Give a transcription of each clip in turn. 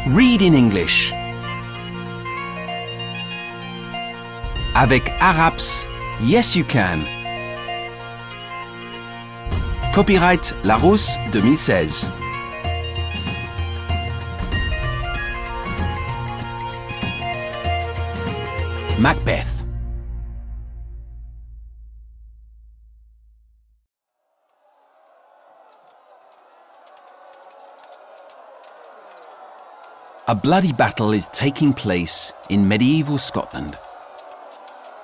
Read in English. Avec Araps, yes you can. Copyright Larousse 2016. Macbeth. A bloody battle is taking place in medieval Scotland.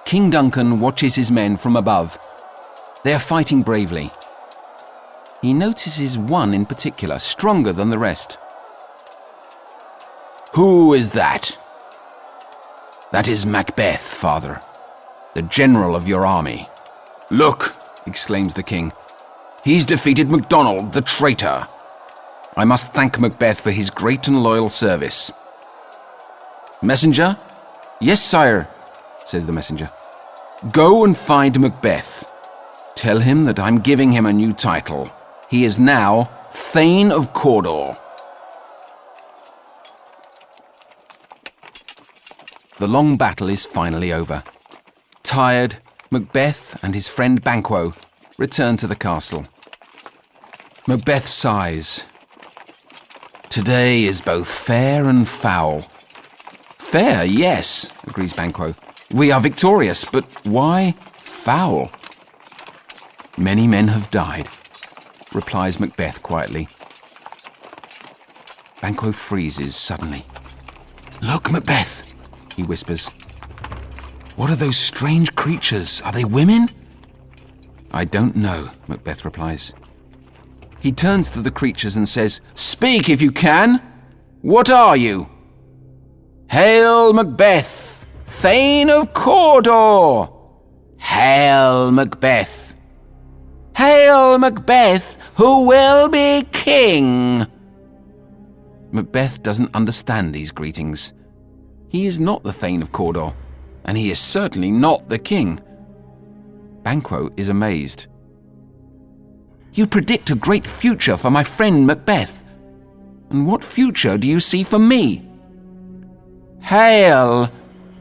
King Duncan watches his men from above. They are fighting bravely. He notices one in particular, stronger than the rest. "Who is that?" "That is Macbeth, father, the general of your army." "Look," exclaims the king. "He's defeated MacDonald, the traitor. I must thank Macbeth for his great and loyal service." "Messenger?" "Yes, sire," says the messenger. "Go and find Macbeth. Tell him that I'm giving him a new title. He is now Thane of Cawdor." The long battle is finally over. Tired, Macbeth and his friend Banquo return to the castle. Macbeth sighs. "Today is both fair and foul." "Fair, yes," agrees Banquo. "We are victorious, but why foul?" "Many men have died," replies Macbeth quietly. Banquo freezes suddenly. "Look, Macbeth," he whispers. "What are those strange creatures? Are they women?" "I don't know," Macbeth replies. He turns to the creatures and says, "Speak if you can. What are you?" "Hail, Macbeth, Thane of Cawdor!" "Hail, Macbeth!" "Hail, Macbeth, who will be king!" Macbeth doesn't understand these greetings. He is not the Thane of Cawdor, and he is certainly not the king. Banquo is amazed. "You predict a great future for my friend Macbeth. And what future do you see for me?" "Hail,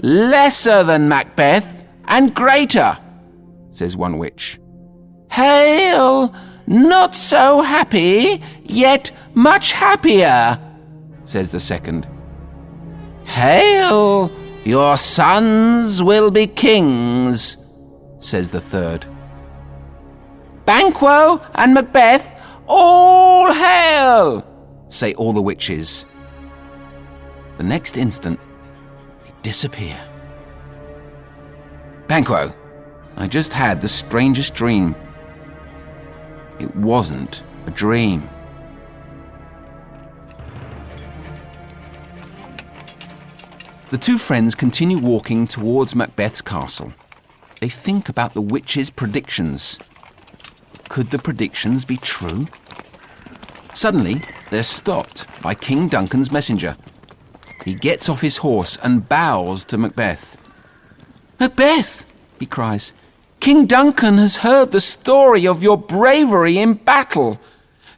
lesser than Macbeth and greater," says one witch. "Hail, not so happy, yet much happier," says the second. "Hail, your sons will be kings," says the third. "Banquo and Macbeth, all hail!" say all the witches. The next instant, they disappear. "Banquo, I just had the strangest dream." "It wasn't a dream." The two friends continue walking towards Macbeth's castle. They think about the witches' predictions. Could the predictions be true? Suddenly, they're stopped by King Duncan's messenger. He gets off his horse and bows to Macbeth. "Macbeth," he cries, "King Duncan has heard the story of your bravery in battle.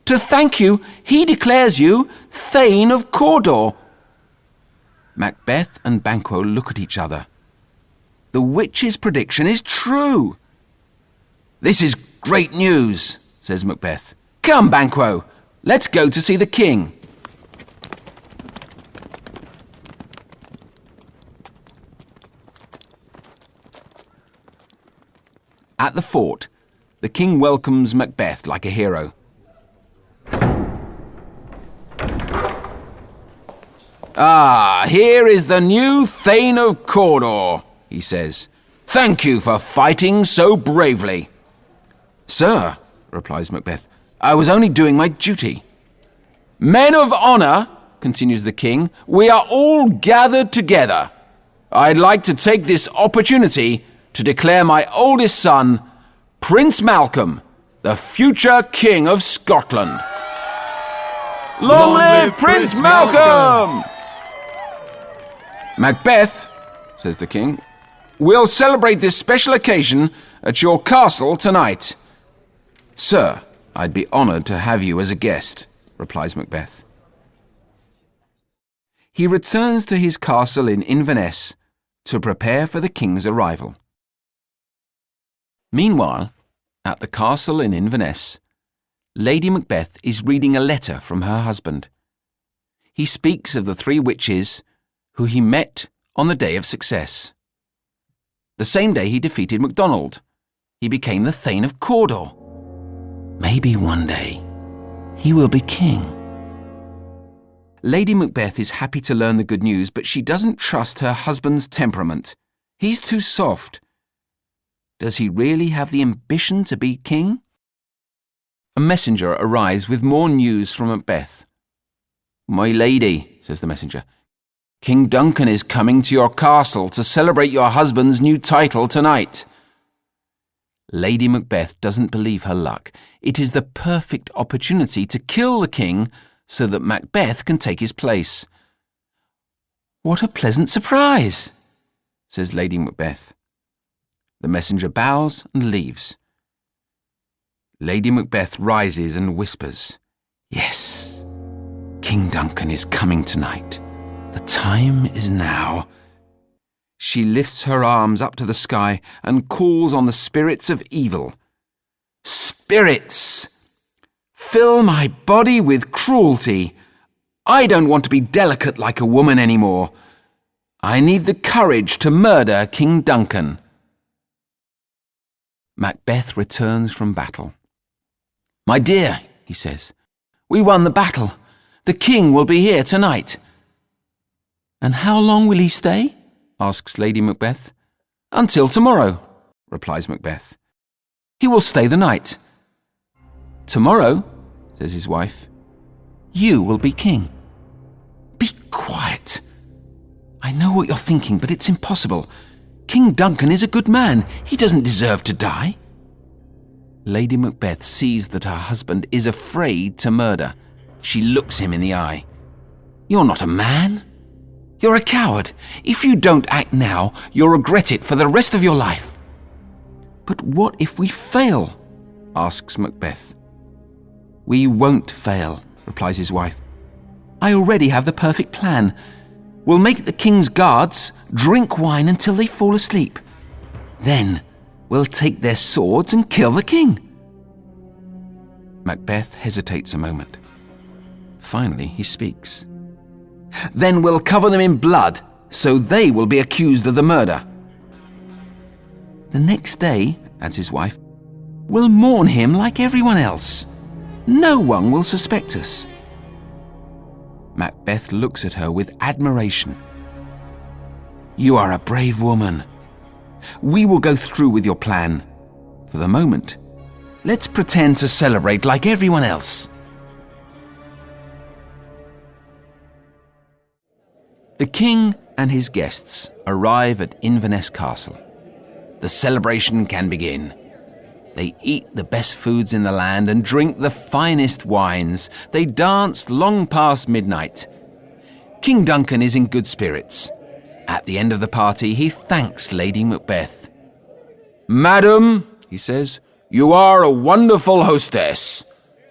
To thank you, he declares you Thane of Cawdor." Macbeth and Banquo look at each other. The witch's prediction is true. "This is great news," says Macbeth. "Come, Banquo, let's go to see the king." At the fort, the king welcomes Macbeth like a hero. "Ah, here is the new Thane of Cawdor," he says. "Thank you for fighting so bravely." "Sir," replies Macbeth, "I was only doing my duty." "Men of honour," continues the king, "we are all gathered together. I'd like to take this opportunity to declare my oldest son, Prince Malcolm, the future King of Scotland." "Long live Prince Malcolm!" "Macbeth," says the king, "we'll celebrate this special occasion at your castle tonight." "Sir, I'd be honoured to have you as a guest," replies Macbeth. he returns to his castle in Inverness to prepare for the king's arrival. Meanwhile, at the castle in Inverness, Lady Macbeth is reading a letter from her husband. He speaks of the 3 witches who he met on the day of success. The same day he defeated MacDonald, he became the Thane of Cawdor. Maybe one day he will be king. Lady Macbeth is happy to learn the good news, but she doesn't trust her husband's temperament. He's too soft. Does he really have the ambition to be king? A messenger arrives with more news from Macbeth. "My lady," says the messenger, "King Duncan is coming to your castle to celebrate your husband's new title tonight." Lady Macbeth doesn't believe her luck. It is the perfect opportunity to kill the king so that Macbeth can take his place. "What a pleasant surprise," says Lady Macbeth. The messenger bows and leaves. Lady Macbeth rises and whispers, "Yes, King Duncan is coming tonight. The time is now." She lifts her arms up to the sky and calls on the spirits of evil. "Spirits! Fill my body with cruelty. I don't want to be delicate like a woman anymore. I need the courage to murder King Duncan." Macbeth returns from battle. "My dear," he says, "we won the battle. The king will be here tonight." "And how long will he stay?" asks Lady Macbeth. "Until tomorrow," replies Macbeth. "He will stay the night." "Tomorrow," says his wife, "you will be king." "Be quiet. I know what you're thinking, but it's impossible. King Duncan is a good man. He doesn't deserve to die." Lady Macbeth sees that her husband is afraid to murder. She looks him in the eye. "You're not a man. You're a coward. If you don't act now, you'll regret it for the rest of your life." "But what if we fail?" asks Macbeth. "We won't fail," replies his wife. "I already have the perfect plan. We'll make the king's guards drink wine until they fall asleep. Then we'll take their swords and kill the king." Macbeth hesitates a moment. Finally, he speaks. "Then we'll cover them in blood, so they will be accused of the murder." "The next day," adds his wife, "we'll mourn him like everyone else. No one will suspect us." Macbeth looks at her with admiration. "You are a brave woman. We will go through with your plan. For the moment, let's pretend to celebrate like everyone else." The king and his guests arrive at Inverness Castle. The celebration can begin. They eat the best foods in the land and drink the finest wines. They dance long past midnight. King Duncan is in good spirits. At the end of the party, he thanks Lady Macbeth. "Madam," he says, "you are a wonderful hostess.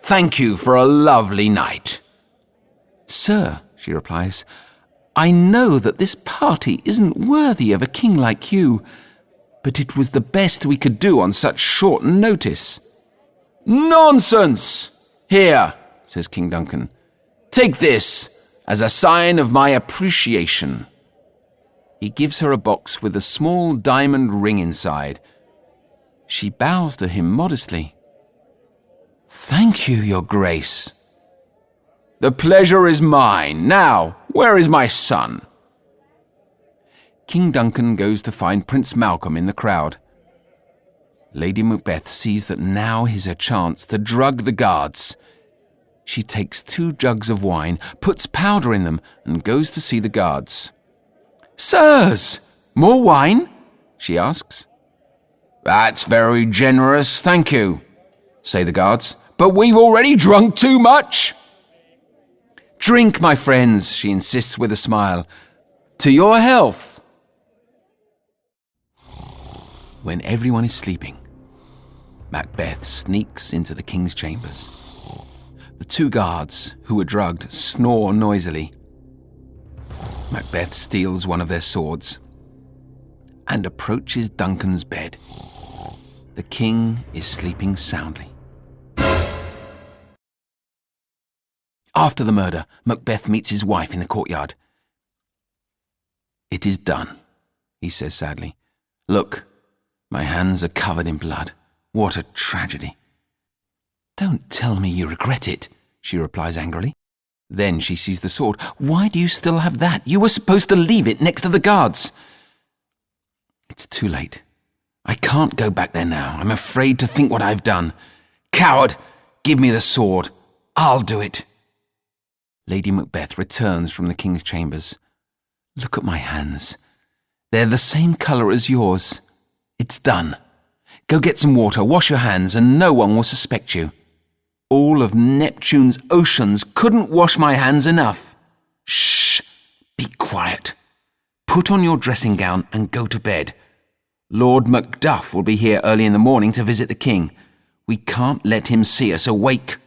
Thank you for a lovely night." "Sir," she replies, "I know that this party isn't worthy of a king like you, but it was the best we could do on such short notice." "Nonsense! Here," says King Duncan, "take this as a sign of my appreciation." He gives her a box with a small diamond ring inside. She bows to him modestly. "Thank you, Your Grace." "The pleasure is mine. Now, where is my son?" King Duncan goes to find Prince Malcolm in the crowd. Lady Macbeth sees that now is her chance to drug the guards. She takes 2 jugs of wine, puts powder in them, and goes to see the guards. "Sirs, more wine?" she asks. "That's very generous, thank you," say the guards, "but we've already drunk too much." "Drink, my friends," she insists with a smile. "To your health." When everyone is sleeping, Macbeth sneaks into the king's chambers. The 2 guards, who were drugged, snore noisily. Macbeth steals one of their swords and approaches Duncan's bed. The king is sleeping soundly. After the murder, Macbeth meets his wife in the courtyard. "It is done," he says sadly. "Look, my hands are covered in blood. What a tragedy." "Don't tell me you regret it," she replies angrily. Then she sees the sword. "Why do you still have that? You were supposed to leave it next to the guards." "It's too late. I can't go back there now. I'm afraid to think what I've done. Coward! Give me the sword. I'll do it." Lady Macbeth returns from the king's chambers. "Look at my hands. They're the same colour as yours. It's done. Go get some water, wash your hands, and no one will suspect you. All of Neptune's oceans couldn't wash my hands enough. Shh! Be quiet. Put on your dressing gown and go to bed. Lord Macduff will be here early in the morning to visit the king. We can't let him see us awake."